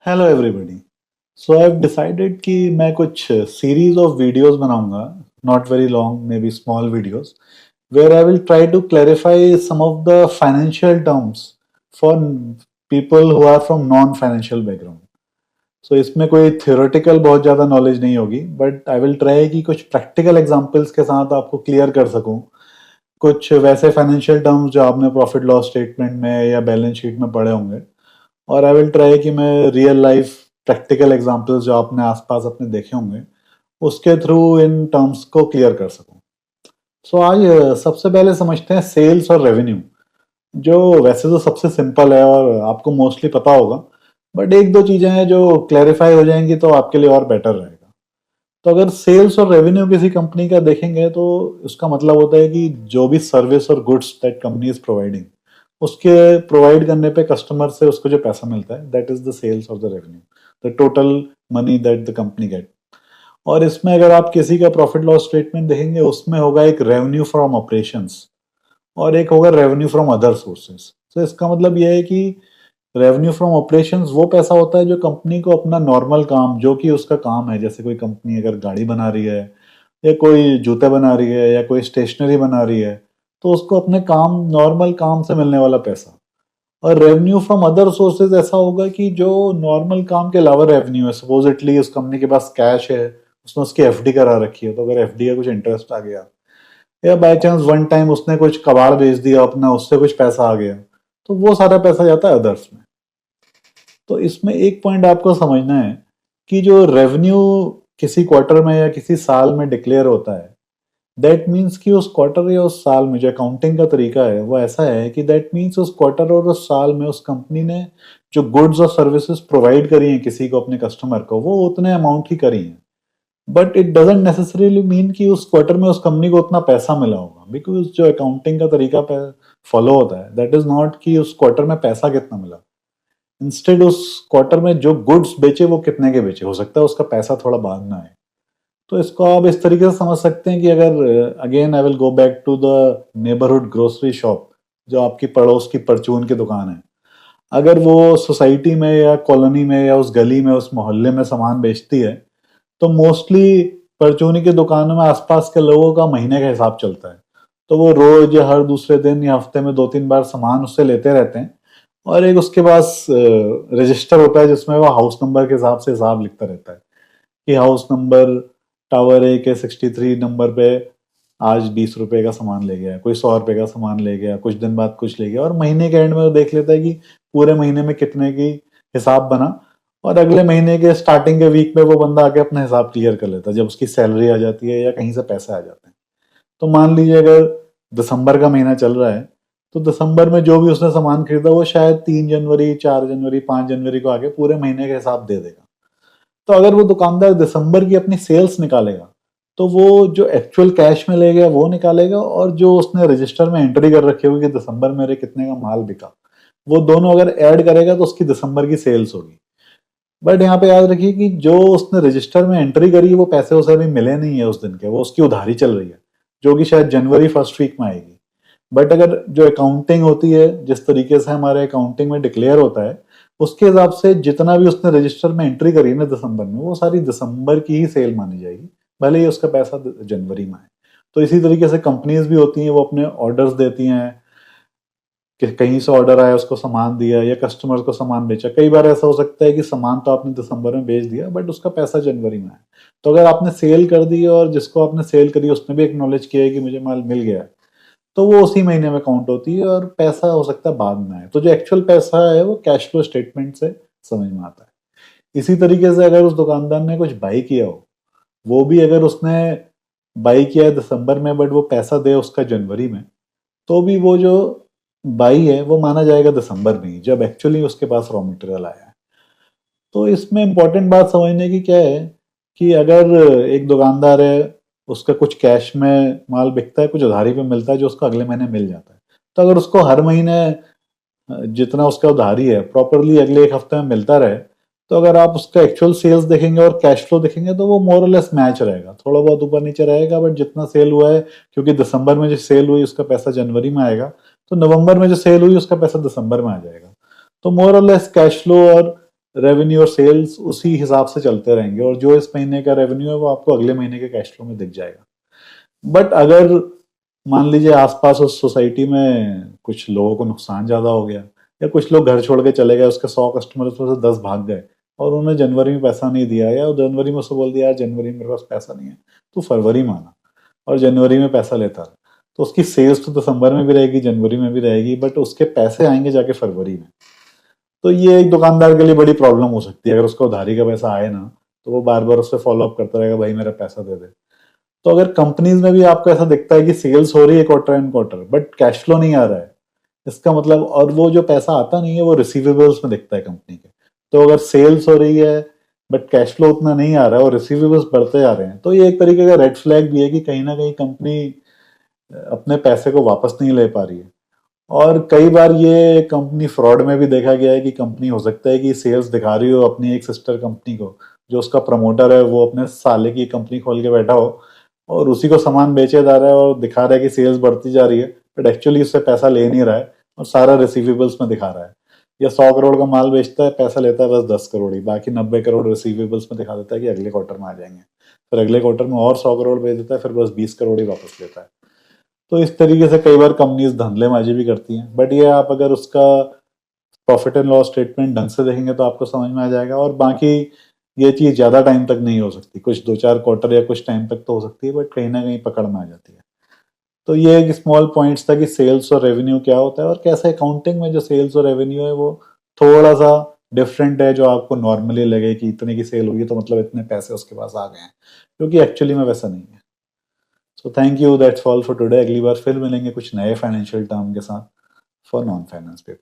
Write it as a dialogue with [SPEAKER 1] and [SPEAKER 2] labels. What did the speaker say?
[SPEAKER 1] Hello everybody. So I have decided कि मैं कुछ सीरीज ऑफ वीडियोस बनाऊंगा, not very long, may be small videos, where I will try to clarify some of the financial terms for people who are from non financial background. So इसमें कोई theoretical बहुत ज़्यादा knowledge नहीं होगी, but I will try कि कुछ practical examples के साथ आपको क्लियर कर सकूं कुछ वैसे फाइनेंशियल टर्म्स जो आपने प्रॉफिट लॉस स्टेटमेंट में या बैलेंस शीट में पढ़े होंगे। और आई विल ट्राई कि मैं रियल लाइफ प्रैक्टिकल एग्जांपल्स जो आपने आसपास अपने देखे होंगे उसके थ्रू इन टर्म्स को क्लियर कर सकूं। सो आज सबसे पहले समझते हैं सेल्स और रेवेन्यू, जो वैसे तो सबसे सिंपल है और आपको मोस्टली पता होगा, बट एक दो चीजें हैं जो क्लैरिफाई हो जाएंगी तो आपके लिए और बेटर रहेगा। तो अगर सेल्स और रेवेन्यू किसी कंपनी का देखेंगे तो उसका मतलब होता है कि जो भी सर्विस और goods that company is providing, उसके प्रोवाइड करने पे कस्टमर से उसको जो पैसा मिलता है, दैट इज द सेल्स और the revenue, the total money that the company get. और इसमें अगर आप किसी का प्रॉफिट लॉस स्टेटमेंट देखेंगे उसमें होगा एक रेवेन्यू फ्रॉम ऑपरेशंस और एक होगा रेवेन्यू फ्रॉम अदर सोर्सेस। तो इसका मतलब यह है कि रेवेन्यू फ्रॉम ऑपरेशंस वो पैसा होता है जो कंपनी को अपना नॉर्मल काम, जो कि उसका काम है, जैसे कोई कंपनी अगर गाड़ी बना रही है या कोई जूते बना रही है या कोई स्टेशनरी बना रही है, तो उसको अपने काम, नॉर्मल काम से मिलने वाला पैसा। और रेवेन्यू फ्रॉम अदर सोर्सेज ऐसा होगा कि जो नॉर्मल काम के अलावा रेवेन्यू है, सपोजिटली उस कंपनी के पास कैश है, उसने उसकी एफडी करा रखी है, तो अगर एफडी का कुछ इंटरेस्ट आ गया या बाय चांस वन टाइम उसने कुछ कबाड़ बेच दिया अपना, उससे कुछ पैसा आ गया, तो वो सारा पैसा जाता है अदर्स में। तो इसमें एक पॉइंट आपको समझना है कि जो रेवेन्यू किसी क्वार्टर में या किसी साल में डिक्लेयर होता है, दैट मीन्स कि उस क्वार्टर या उस साल में जो अकाउंटिंग का तरीका है वो ऐसा है कि दैट मीन्स उस क्वार्टर और उस साल में उस कंपनी ने जो गुड्स और सर्विसेज प्रोवाइड करी हैं किसी को, अपने कस्टमर को, वो उतने अमाउंट ही करी हैं। But it doesn't necessarily mean कि उस क्वार्टर में उस कंपनी को उतना पैसा मिला होगा, बिकॉज जो अकाउंटिंग का तरीका फॉलो होता है दैट इज नॉट कि उस क्वार्टर में पैसा कितना मिला। इंस्टेड उस क्वार्टर में जो गुड्स बेचे वो कितने के बेचे, हो सकता है उसका पैसा थोड़ा बाद में आए। तो इसको आप इस तरीके से समझ सकते हैं कि अगर again I will go back to the neighbourhood grocery shop, जो आपकी पड़ोस की परचून की दुकान है, अगर वो सोसाइटी में या कॉलोनी में या उस गली में उस मोहल्ले में सामान बेचती है, तो मोस्टली परचूनी की दुकानों में आसपास के लोगों का महीने का हिसाब चलता है। तो वो रोज या हर दूसरे दिन या हफ्ते में दो तीन बार सामान उससे लेते रहते हैं। और एक उसके पास रजिस्टर होता है जिसमें वो हाउस नंबर के हिसाब से हिसाब लिखता रहता है कि हाउस नंबर टावर ए के 63 नंबर पे आज 20 रुपए का सामान ले गया, कोई 100 रुपए का सामान ले गया, कुछ दिन बाद कुछ ले गया, और महीने के एंड में वो देख लेता है कि पूरे महीने में कितने की हिसाब बना। और अगले महीने के स्टार्टिंग के वीक में वो बंदा आके अपना हिसाब क्लियर कर लेता है जब उसकी सैलरी आ जाती है या कहीं से पैसे आ जाते हैं। तो मान लीजिए अगर दिसंबर का महीना चल रहा है, तो दिसंबर में जो भी उसने सामान खरीदा वो शायद 3 जनवरी, 4 जनवरी, 5 जनवरी को आके पूरे महीने का हिसाब दे देगा। तो अगर वो दुकानदार दिसंबर की अपनी सेल्स निकालेगा तो वो जो एक्चुअल कैश में ले गया वो निकालेगा, और जो उसने रजिस्टर में एंट्री कर रखी होगी कि दिसंबर मेरे कितने का माल बिका, वो दोनों अगर ऐड करेगा तो उसकी दिसंबर की सेल्स होगी। बट यहाँ पे याद रखिए कि जो उसने रजिस्टर में एंट्री करी है वो पैसे उसे अभी मिले नहीं है उस दिन के, वो उसकी उधारी चल रही है, जो कि शायद जनवरी फर्स्ट वीक में आएगी। बट अगर जो अकाउंटिंग होती है, जिस तरीके से हमारे अकाउंटिंग में डिक्लेयर होता है, उसके हिसाब से जितना भी उसने रजिस्टर में एंट्री करी है ना दिसंबर में, वो सारी दिसंबर की ही सेल मानी जाएगी, भले ही उसका पैसा जनवरी में आए। तो इसी तरीके से कंपनीज भी होती हैं, वो अपने ऑर्डर्स देती हैं कि कहीं से ऑर्डर आया, उसको सामान दिया या कस्टमर को सामान बेचा। कई बार ऐसा हो सकता है कि सामान तो आपने दिसंबर में बेच दिया बट उसका पैसा जनवरी में आया। तो अगर आपने सेल कर दी और जिसको आपने सेल करी उसने भी एक्नॉलेज किया है कि मुझे माल मिल गया, तो वो उसी महीने में काउंट होती है और पैसा हो सकता है बाद में आए। तो जो एक्चुअल पैसा है वो कैश फ्लो स्टेटमेंट से समझ में आता है। इसी तरीके से अगर उस दुकानदार ने कुछ बाई किया हो, वो भी अगर उसने बाई किया है दिसंबर में बट वो पैसा दे उसका जनवरी में, तो भी वो जो बाई है वो माना जाएगा दिसंबर में ही, जब एक्चुअली उसके पास रॉ मटेरियल आया है। तो इसमें इंपॉर्टेंट बात समझने की क्या है कि अगर एक दुकानदार है, उसका कुछ कैश में माल बिकता है, कुछ उधारी पे मिलता है जो उसको अगले महीने मिल जाता है, तो अगर उसको हर महीने जितना उसका उधारी है प्रॉपरली अगले एक हफ्ते में मिलता रहे, तो अगर आप उसका एक्चुअल सेल्स देखेंगे और कैश फ्लो देखेंगे तो वो मोर और लेस मैच रहेगा, थोड़ा बहुत ऊपर नीचे रहेगा, बट जितना सेल हुआ है, क्योंकि दिसंबर में जो सेल हुई उसका पैसा जनवरी में आएगा, तो नवंबर में जो सेल हुई उसका पैसा दिसंबर में आ जाएगा। तो मोर और लेस कैश फ्लो और रेवेन्यू और सेल्स उसी हिसाब से चलते रहेंगे, और जो इस महीने का रेवेन्यू है वो आपको अगले महीने के कैश फ्लो में दिख जाएगा। बट अगर मान लीजिए आसपास उस सोसाइटी में कुछ लोगों को नुकसान ज्यादा हो गया, या कुछ लोग घर छोड़ के चले गए, उसके 100 कस्टमर उसमें से 10 भाग गए, और उन्होंने जनवरी में पैसा नहीं दिया, या जनवरी में उसको बोल दिया यार जनवरी में मेरे पास पैसा नहीं है, तो फरवरी में आना, और जनवरी में पैसा लेता रहा, तो उसकी सेल्स तो दिसंबर में भी रहेगी, जनवरी में भी रहेगी, बट उसके पैसे आएंगे जाके फरवरी में। तो ये एक दुकानदार के लिए बड़ी प्रॉब्लम हो सकती है, अगर उसको उधारी का पैसा आए ना, तो वो बार बार उससे फॉलो अप करता रहेगा, भाई मेरा पैसा दे दे। तो अगर कंपनीज में भी आपको ऐसा दिखता है कि सेल्स हो रही है quarter and quarter, but cash flow नहीं आ रहा है, इसका मतलब, और वो जो पैसा आता नहीं है वो रिसीवेबल्स में दिखता है कंपनी के। तो अगर सेल्स हो रही है बट कैश फ्लो उतना नहीं आ रहा है और रिसीवेबल्स बढ़ते जा रहे हैं, तो ये एक तरीके का रेड फ्लैग भी है कि कहीं ना कहीं कंपनी अपने पैसे को वापस नहीं ले पा रही है। और कई बार ये कंपनी फ्रॉड में भी देखा गया है कि कंपनी हो सकता है कि सेल्स दिखा रही हो अपनी एक सिस्टर कंपनी को, जो उसका प्रमोटर है वो अपने साले की कंपनी खोल के बैठा हो और उसी को सामान बेचे जा रहा है और दिखा रहा है कि सेल्स बढ़ती जा रही है, बट एक्चुअली उससे पैसा ले नहीं रहा है और सारा रिसीवेबल्स में दिखा रहा है। या 100 करोड़ का माल बेचता है, पैसा लेता है बस 10 करोड़ ही, बाकी 90 करोड़ रिसीवेबल्स में दिखा देता है कि अगले क्वार्टर में आ जाएंगे। फिर अगले क्वार्टर में और 100 करोड़ बेच देता है, फिर बस 20 करोड़ ही वापस लेता है। तो इस तरीके से कई बार कंपनीज धंधलेबाजी भी करती हैं, बट ये आप अगर उसका प्रॉफिट एंड लॉस स्टेटमेंट ढंग से देखेंगे तो आपको समझ में आ जाएगा। और बाकी ये चीज ज्यादा टाइम तक नहीं हो सकती, कुछ 2-4 क्वार्टर या कुछ टाइम तक तो हो सकती है, बट कहीं ना कहीं पकड़ में आ जाती है। तो ये एक स्मॉल पॉइंट्स था कि सेल्स और रेवेन्यू क्या होता है और कैसे अकाउंटिंग में जो सेल्स और रेवेन्यू है वो थोड़ा सा डिफरेंट है, जो आपको नॉर्मली लगे कि इतने की सेल हुई तो मतलब इतने पैसे उसके पास आ गए हैं, क्योंकि एक्चुअली में वैसा नहीं है। So thank you, that's all for today. अगली बार फिर मिलेंगे कुछ नए फाइनेंशियल टर्म के साथ फॉर नॉन फाइनेंस पेपर।